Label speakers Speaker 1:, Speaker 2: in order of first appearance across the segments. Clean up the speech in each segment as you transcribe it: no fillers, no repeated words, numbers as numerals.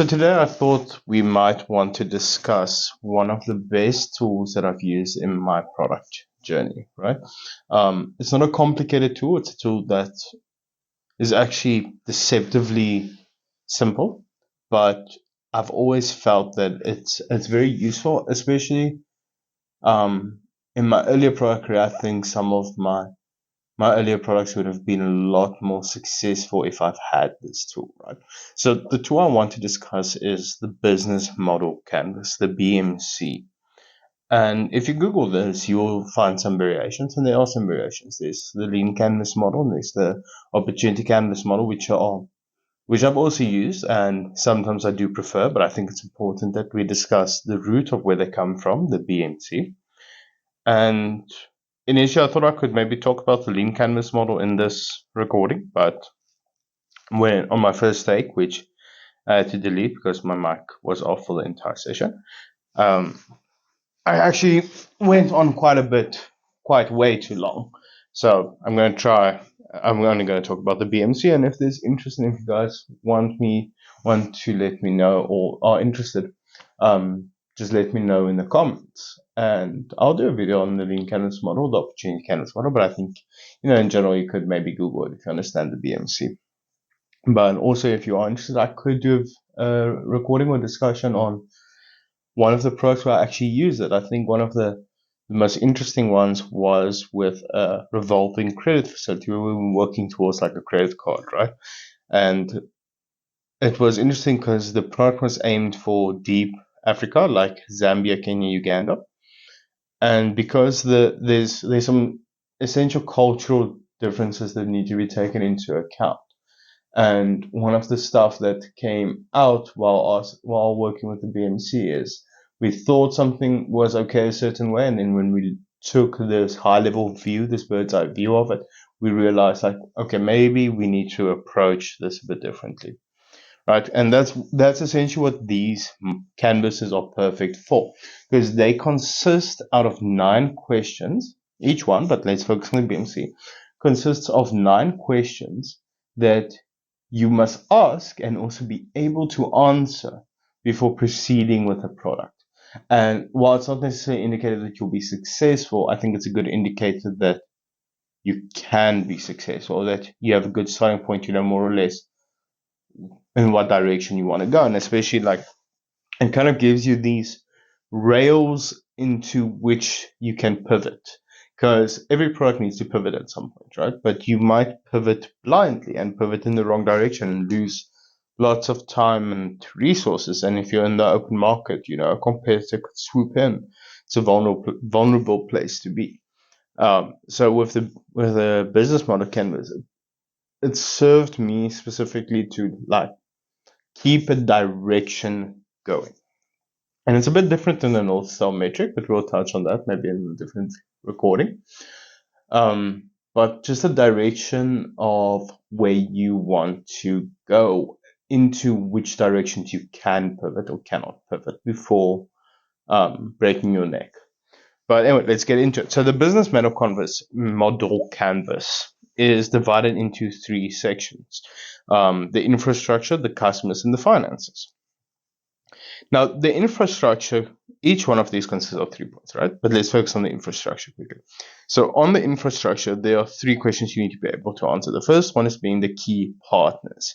Speaker 1: So today I thought we might want to discuss one of the best tools that I've used in my product journey, right? It's not a complicated tool. It's a tool that is actually deceptively simple, but I've always felt that it's very useful, especially um, in my earlier product career. I think some of my earlier products would have been a lot more successful if I've had this tool, right? So the tool I want to discuss is the business model canvas, the BMC. And if you Google this, you'll find some variations, and there are some variations. There's the lean canvas model, and there's the opportunity canvas model, which I've also used, and sometimes I do prefer, but I think it's important that we discuss the root of where they come from, the BMC. And initially, I thought I could maybe talk about the lean canvas model in this recording, but when on my first take, which I had to delete because my mic was off for the entire session, um, I actually went on quite way too long. So I'm only going to talk about the BMC, and if there's interest, and if you guys want to let me know or are interested, just let me know in the comments, and I'll do a video on the lean canvas model, the opportunity canvas model. But I think, in general, you could maybe Google it if you understand the BMC. But also, if you are interested, I could do a recording or discussion on one of the products where I actually use it. I think one of the most interesting ones was with a revolving credit facility where we were working towards like a credit card, right? And it was interesting because the product was aimed for deep Africa, like Zambia, Kenya, Uganda. And because there's some essential cultural differences that need to be taken into account. And one of the stuff that came out while working with the BMC is we thought something was okay a certain way, and then when we took this high level view, this bird's eye view of it, we realized like, okay, maybe we need to approach this a bit differently, right? And that's essentially what these canvases are perfect for, because they consist out of 9 questions each one, but let's focus on the BMC, consists of 9 questions that you must ask and also be able to answer before proceeding with a product. And while it's not necessarily indicated that you'll be successful, I think it's a good indicator that you can be successful, or that you have a good starting point, more or less in what direction you want to go. And especially like it kind of gives you these rails into which you can pivot, because every product needs to pivot at some point, right? But you might pivot blindly and pivot in the wrong direction and lose lots of time and resources. And if you're in the open market, a competitor could swoop in. It's a vulnerable place to be. So with the business model canvas, it served me specifically to like keep a direction going. And it's a bit different than the North Star metric, but we'll touch on that maybe in a different recording. But just a direction of where you want to go, into which directions you can pivot or cannot pivot before breaking your neck. But anyway, let's get into it. So the business model canvas is divided into 3 sections: the infrastructure, the customers, and the finances. Now, the infrastructure, each one of these consists of 3 points, right? But let's focus on the infrastructure quickly. So on the infrastructure, there are 3 questions you need to be able to answer. The first one is being the key partners.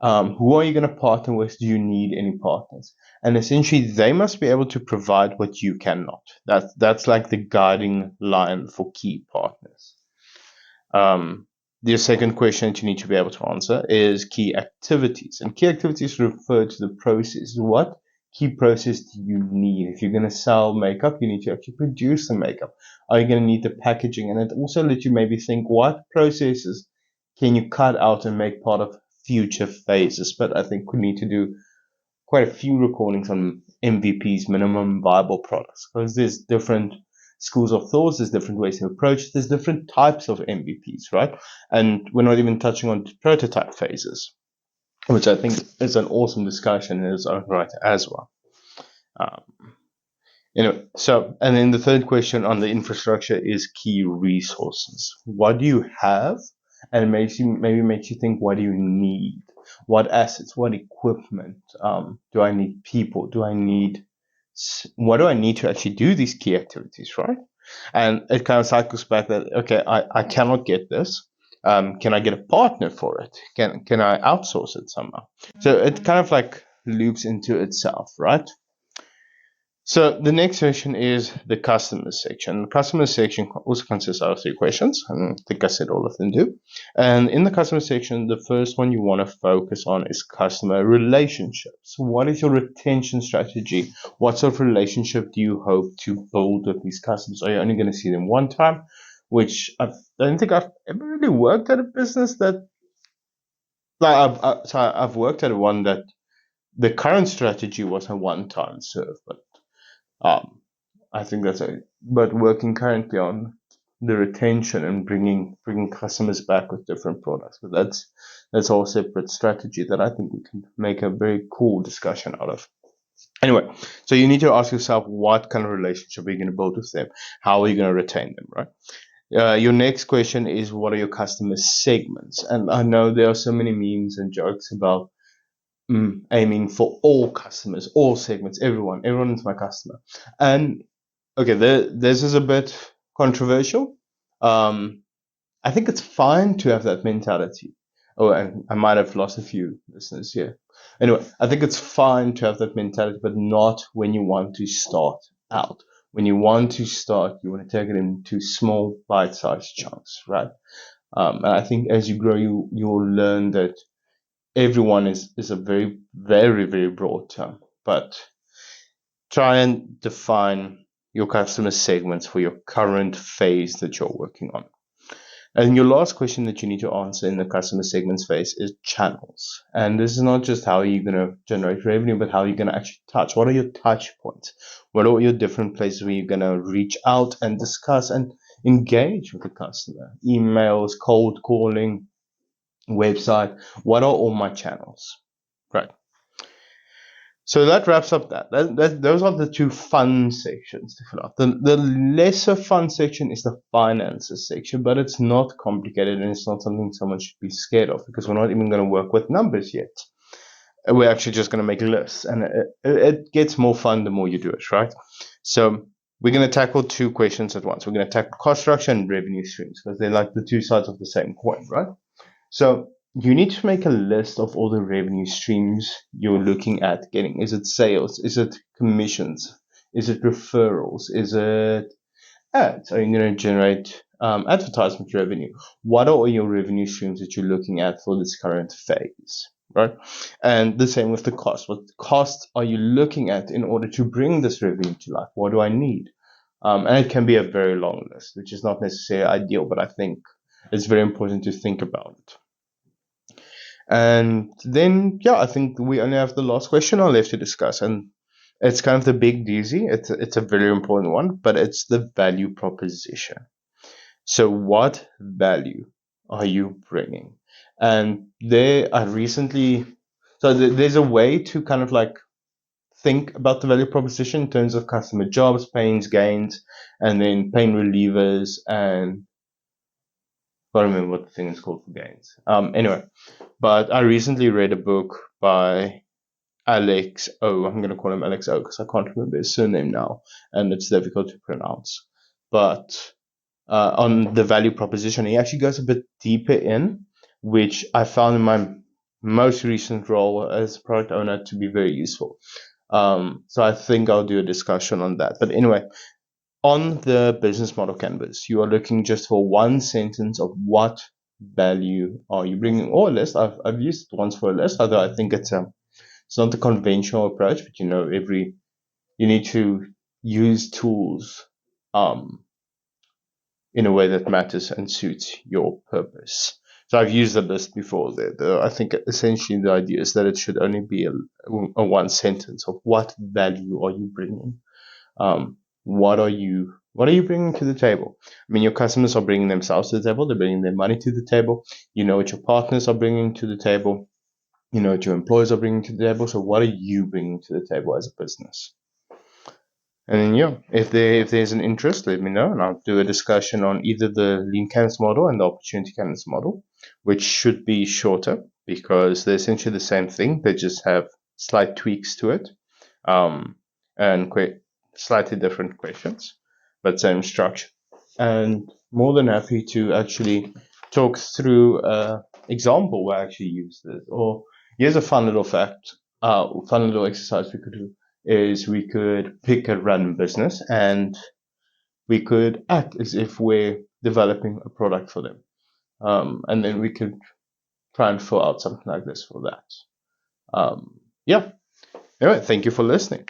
Speaker 1: Who are you going to partner with? Do you need any partners? And essentially, they must be able to provide what you cannot. That's like the guiding line for key partners. The second question that you need to be able to answer is key activities. And key activities refer to the process. What key process do you need? If you're going to sell makeup, you need to actually produce the makeup. Are you going to need the packaging? And it also lets you maybe think, what processes can you cut out and make part of future phases? But I think we need to do quite a few recordings on MVPs, minimum viable products, because there's different schools of thoughts, there's different ways to approach it, there's different types of MVPs, right? And we're not even touching on prototype phases, which I think is an awesome discussion in its own right as well. So, and then the third question on the infrastructure is key resources. What do you have? And maybe makes you think, what do you need? What assets, what equipment, do I need people? What do I need to actually do these key activities, right? And it kind of cycles back that, okay, I cannot get this. Can I get a partner for it? Can I outsource it somehow? So it kind of like loops into itself, right? So the next section is the customer section. The customer section also consists of 3 questions, and I think I said all of them do. And in the customer section, the first one you want to focus on is customer relationships. What is your retention strategy? What sort of relationship do you hope to build with these customers? Are you only going to see them one time? Which I don't think I've ever really worked at a business that, like, I've worked at one that the current strategy was a one-time serve, but um, I think that's it. But working currently on the retention and bringing customers back with different products. But that's all separate strategy that I think we can make a very cool discussion out of. Anyway, so you need to ask yourself, what kind of relationship are you going to build with them? How are you going to retain them, right? Your next question is, what are your customer segments? And I know there are so many memes and jokes about aiming for all customers, all segments, everyone is my customer. And okay, this is a bit controversial. I think it's fine to have that mentality. Oh, and I might have lost a few listeners here. Anyway, I think it's fine to have that mentality, but not when you want to start out. When you want to start, you want to take it into small, bite-sized chunks, right? And I think as you grow, you'll learn that everyone is a very, very, very broad term, but try and define your customer segments for your current phase that you're working on. And your last question that you need to answer in the customer segments phase is channels. And this is not just how you're going to generate revenue, but how you're going to actually touch. What are your touch points? What are your different places where you're going to reach out and discuss and engage with the customer? Emails, cold calling, website. What are all my channels? Right. So that wraps up those are the 2 fun sections to fill out. The lesser fun section is the finances section, but it's not complicated and it's not something someone should be scared of, because we're not even going to work with numbers yet. We're actually just going to make lists, and it gets more fun the more you do it, right? So we're going to tackle 2 questions at once. We're going to tackle cost structure and revenue streams, because they're like the 2 sides of the same coin, right? So you need to make a list of all the revenue streams you're looking at getting. Is it sales? Is it commissions? Is it referrals? Is it ads? Are you going to generate advertisement revenue? What are all your revenue streams that you're looking at for this current phase, right? And the same with the cost. What cost are you looking at in order to bring this revenue to life? What do I need? And it can be a very long list, which is not necessarily ideal, but I think it's very important to think about it. And then, yeah, I think we only have the last question left to discuss, and it's kind of the big doozy. It's a very important one, but it's the value proposition. So, what value are you bringing? And there's a way to kind of like think about the value proposition in terms of customer jobs, pains, gains, and then pain relievers, and I don't remember what the thing is called for gains. Anyway. But I recently read a book by Alex O. I'm going to call him Alex O because I can't remember his surname now, and it's difficult to pronounce. But on the value proposition, he actually goes a bit deeper in, which I found in my most recent role as a product owner to be very useful. So I think I'll do a discussion on that. But anyway, on the business model canvas, you are looking just for one sentence of what value are you bringing, or a list. I've used it once for a list, although I think it's not the conventional approach, but you need to use tools in a way that matters and suits your purpose. So I've used the list before. I think essentially the idea is that it should only be a one sentence of what value are you bringing. What are you bringing to the table? I mean, your customers are bringing themselves to the table. They're bringing their money to the table. You know what your partners are bringing to the table. You know what your employees are bringing to the table. So what are you bringing to the table as a business? And then, yeah, if there's an interest, let me know, and I'll do a discussion on either the lean canvas model and the opportunity canvas model, which should be shorter. because they're essentially the same thing. They just have slight tweaks to it, um, and slightly different questions, but same structure. And more than happy to actually talk through an example where I actually use this. Or here's a fun little fact, fun little exercise we could do is we could pick a random business and we could act as if we're developing a product for them. And then we could try and fill out something like this for that. Yeah. Anyway, thank you for listening.